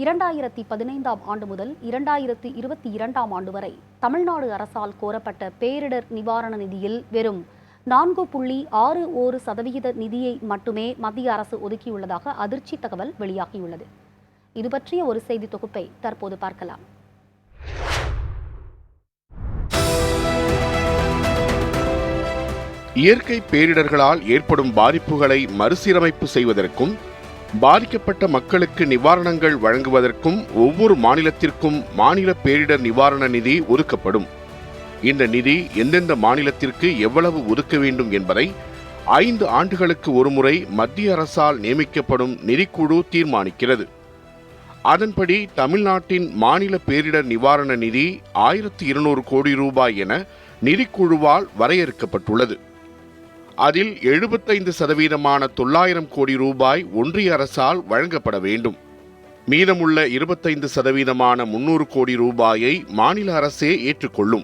2015ஆம் ஆண்டு முதல் 2022ஆம் ஆண்டு வரை தமிழ்நாடு அரசால் கோரப்பட்ட பேரிடர் நிவாரண நிதியில் வெறும் 4.61% நிதியை மட்டுமே மத்திய அரசு ஒதுக்கியுள்ளதாக அதிர்ச்சி தகவல் வெளியாகியுள்ளது. இது பற்றிய ஒரு செய்தி தொகுப்பை தற்போது பார்க்கலாம். இயற்கை பேரிடர்களால் ஏற்படும் பாதிப்புகளை மறுசீரமைப்பு செய்வதற்கும் பாதிக்கப்பட்ட மக்களுக்கு நிவாரணங்கள் வழங்குவதற்கும் ஒவ்வொரு மாநிலத்திற்கும் மாநில பேரிடர் நிவாரண நிதி ஒதுக்கப்படும். இந்த நிதி எந்தெந்த மாநிலத்திற்கு எவ்வளவு ஒதுக்க வேண்டும் என்பதை 5 ஆண்டுகளுக்கு ஒருமுறை மத்திய அரசால் நியமிக்கப்படும் நிதிக்குழு தீர்மானிக்கிறது. அதன்படி தமிழ்நாட்டின் மாநில பேரிடர் நிவாரண நிதி 1200 கோடி ரூபாய் என நிதிக்குழுவால் வரையறுக்கப்பட்டுள்ளது. அதில் 75% 900 கோடி ரூபாய் ஒன்றிய அரசால் வழங்கப்பட வேண்டும். மீதமுள்ள 25% 300 கோடி ரூபாயை மாநில அரசே ஏற்றுக்கொள்ளும்.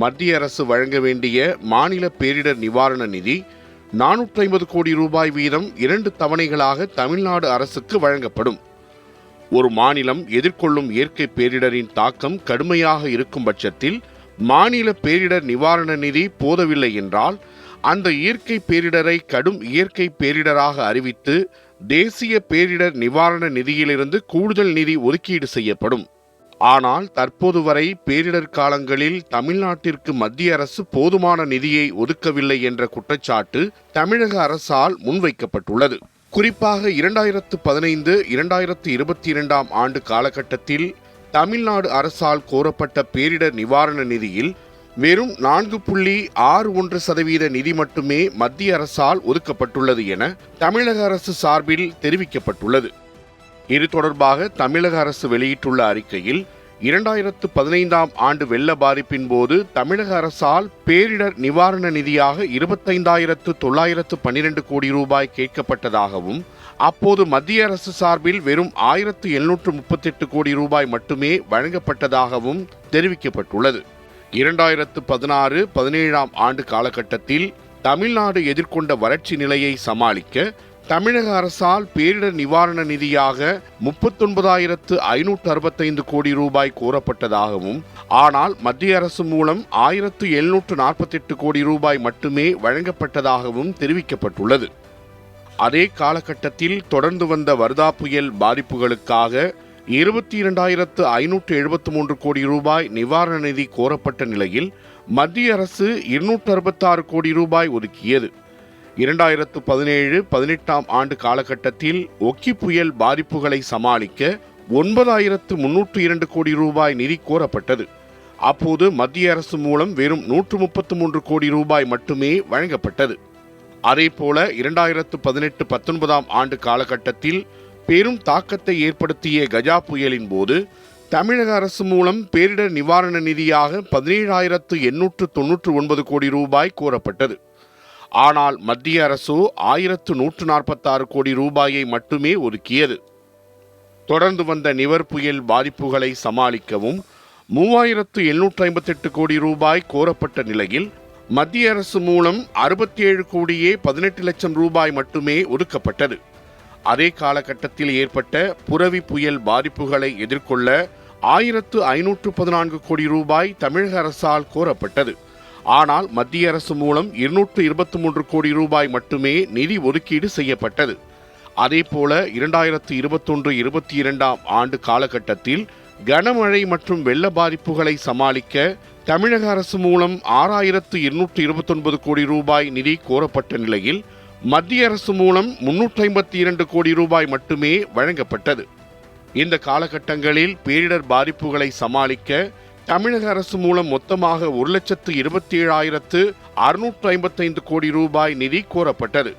மத்திய அரசு வழங்க வேண்டிய மாநில பேரிடர் நிவாரண நிதி 450 கோடி ரூபாய் வீதம் 2 தவணைகளாக தமிழ்நாடு அரசுக்கு வழங்கப்படும். ஒரு மாநிலம் எதிர்கொள்ளும் இயற்கை பேரிடரின் தாக்கம் கடுமையாக இருக்கும் பட்சத்தில் மாநில பேரிடர் நிவாரண நிதி போதவில்லை என்றால் அந்த இயற்கை பேரிடரை கடும் இயற்கை பேரிடராக அறிவித்து தேசிய பேரிடர் நிவாரண நிதியிலிருந்து கூடுதல் நிதி ஒதுக்கீடு செய்யப்படும். ஆனால் தற்போது வரை பேரிடர் காலங்களில் தமிழ்நாட்டிற்கு மத்திய அரசு போதுமான நிதியை ஒதுக்கவில்லை என்ற குற்றச்சாட்டு தமிழக அரசால் முன்வைக்கப்பட்டுள்ளது. குறிப்பாக 2015-2022ஆம் ஆண்டு காலகட்டத்தில் தமிழ்நாடு அரசால் கோரப்பட்ட பேரிடர் நிவாரண நிதியில் வெறும் 4.61% நிதி மட்டுமே மத்திய அரசால் ஒதுக்கப்பட்டுள்ளது என தமிழக அரசு சார்பில் தெரிவிக்கப்பட்டுள்ளது. இது தொடர்பாக தமிழக அரசு வெளியிட்டுள்ள அறிக்கையில் 2015ஆம் ஆண்டு வெள்ள பாதிப்பின் போது தமிழக அரசால் பேரிடர் நிவாரண நிதியாக 25,912 கோடி ரூபாய் கேட்கப்பட்டதாகவும் அப்போது மத்திய அரசு சார்பில் வெறும் 1,738 கோடி ரூபாய் மட்டுமே வழங்கப்பட்டதாகவும் தெரிவிக்கப்பட்டுள்ளது. 2016-17ஆம் ஆண்டு காலகட்டத்தில் தமிழ்நாடு எதிர்கொண்ட வறட்சி நிலையை சமாளிக்க தமிழக அரசால் பேரிடர் நிவாரண நிதியாக 39,565 கோடி ரூபாய் கோரப்பட்டதாகவும் ஆனால் மத்திய அரசு மூலம் 1,748 கோடி ரூபாய் மட்டுமே வழங்கப்பட்டதாகவும் தெரிவிக்கப்பட்டுள்ளது. அதே காலகட்டத்தில் தொடர்ந்து வந்த வர்தா புயல் பாதிப்புகளுக்காக 22,573 கோடி ரூபாய் நிவாரண நிதி கோரப்பட்ட நிலையில் மத்திய அரசு 266 கோடி ரூபாய் ஒதுக்கியது. 2017-18ஆம் ஆண்டு காலகட்டத்தில் ஒக்கி புயல் பாதிப்புகளை சமாளிக்க 9,302 கோடி ரூபாய் நிதி கோரப்பட்டது. அப்போது மத்திய அரசு மூலம் வெறும் 133 கோடி ரூபாய் மட்டுமே வழங்கப்பட்டது. அதேபோல 2018-19ஆம் ஆண்டு காலகட்டத்தில் பெரும் தாக்கத்தை ஏற்படுத்திய கஜா புயலின் போது தமிழக அரசு மூலம் பேரிடர் நிவாரண நிதியாக 17,899 கோடி ரூபாய் கோரப்பட்டது. ஆனால் மத்திய அரசு 1,146 கோடி ரூபாயை மட்டுமே ஒதுக்கியது. தொடர்ந்து வந்த நிவர் புயல் பாதிப்புகளை சமாளிக்கவும் 3,758 கோடி ரூபாய் கோரப்பட்ட நிலையில் மத்திய அரசு மூலம் 67 கோடியே 18 லட்சம் ரூபாய் மட்டுமே ஒதுக்கப்பட்டது. அதே காலகட்டத்தில் ஏற்பட்ட புரவி புயல் பாதிப்புகளை எதிர்கொள்ள 1,514 கோடி ரூபாய் தமிழக அரசால் கோரப்பட்டது. ஆனால் மத்திய அரசு மூலம் 223 கோடி ரூபாய் மட்டுமே நிதி ஒதுக்கீடு செய்யப்பட்டது. அதேபோல 2021-22ஆம் ஆண்டு காலகட்டத்தில் கனமழை மற்றும் வெள்ள பாதிப்புகளை சமாளிக்க தமிழக அரசு மூலம் 6,229 கோடி ரூபாய் நிதி கோரப்பட்ட நிலையில் மத்திய அரசு மூலம் 352 கோடி ரூபாய் மட்டுமே வழங்கப்பட்டது. இந்த காலகட்டங்களில் பேரிடர் பாதிப்புகளை சமாளிக்க தமிழக அரசு மூலம் மொத்தமாக 1,27,655 கோடி ரூபாய் நிதி கோரப்பட்டது.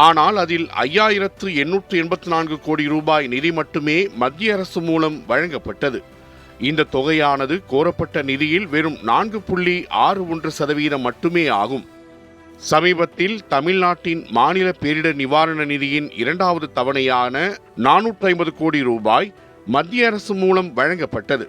ஆனால் அதில் 5,884 கோடி ரூபாய் நிதி மட்டுமே மத்திய அரசு மூலம் வழங்கப்பட்டது. இந்த தொகையானது கோரப்பட்ட நிதியில் வெறும் 4.61% மட்டுமே ஆகும். சமீபத்தில் தமிழ்நாட்டின் மாநில பேரிடர் நிவாரண நிதியின் 2வது தவணையான 450 கோடி ரூபாய் மத்திய அரசு மூலம் வழங்கப்பட்டது.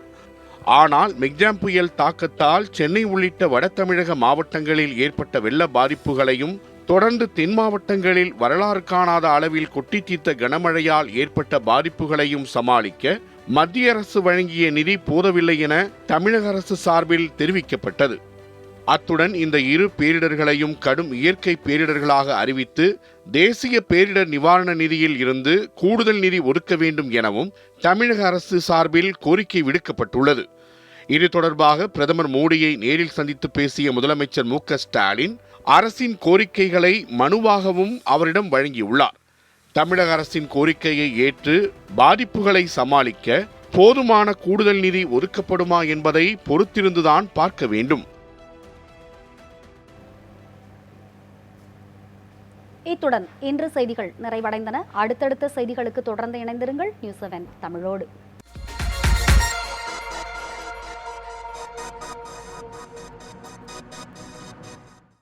ஆனால் மிக்ஜாம் புயல் தாக்கத்தால் சென்னை உள்ளிட்ட வட தமிழக மாவட்டங்களில் ஏற்பட்ட வெள்ள பாதிப்புகளையும் தொடர்ந்து தென் மாவட்டங்களில் வரலாறு காணாத அளவில் கொட்டி தீர்த்த கனமழையால் ஏற்பட்ட பாதிப்புகளையும் சமாளிக்க மத்திய அரசு வழங்கிய நிதி போதவில்லை என தமிழக அரசு சார்பில் தெரிவிக்கப்பட்டது. அத்துடன் இந்த இரு பேரிடர்களையும் கடும் இயற்கை பேரிடர்களாக அறிவித்து தேசிய பேரிடர் நிவாரண நிதியில் இருந்து கூடுதல் நிதி ஒதுக்க வேண்டும் எனவும் தமிழக அரசு சார்பில் கோரிக்கை விடுக்கப்பட்டுள்ளது. இது தொடர்பாக பிரதமர் மோடியை நேரில் சந்தித்து பேசிய முதலமைச்சர் மு.க. ஸ்டாலின் அரசின் கோரிக்கைகளை மனுவாகவும் அவரிடம் வழங்கியுள்ளார். தமிழக அரசின் கோரிக்கையை ஏற்று பாதிப்புகளை சமாளிக்க போதுமான கூடுதல் நிதி ஒதுக்கப்படுமா என்பதை பொறுத்திருந்துதான் பார்க்க வேண்டும். இத்துடன் இன்று செய்திகள் நிறைவடைந்தன. அடுத்தடுத்த செய்திகளுக்கு தொடர்ந்து இணைந்திருங்கள். நியூஸ் 7 தமிழோடு.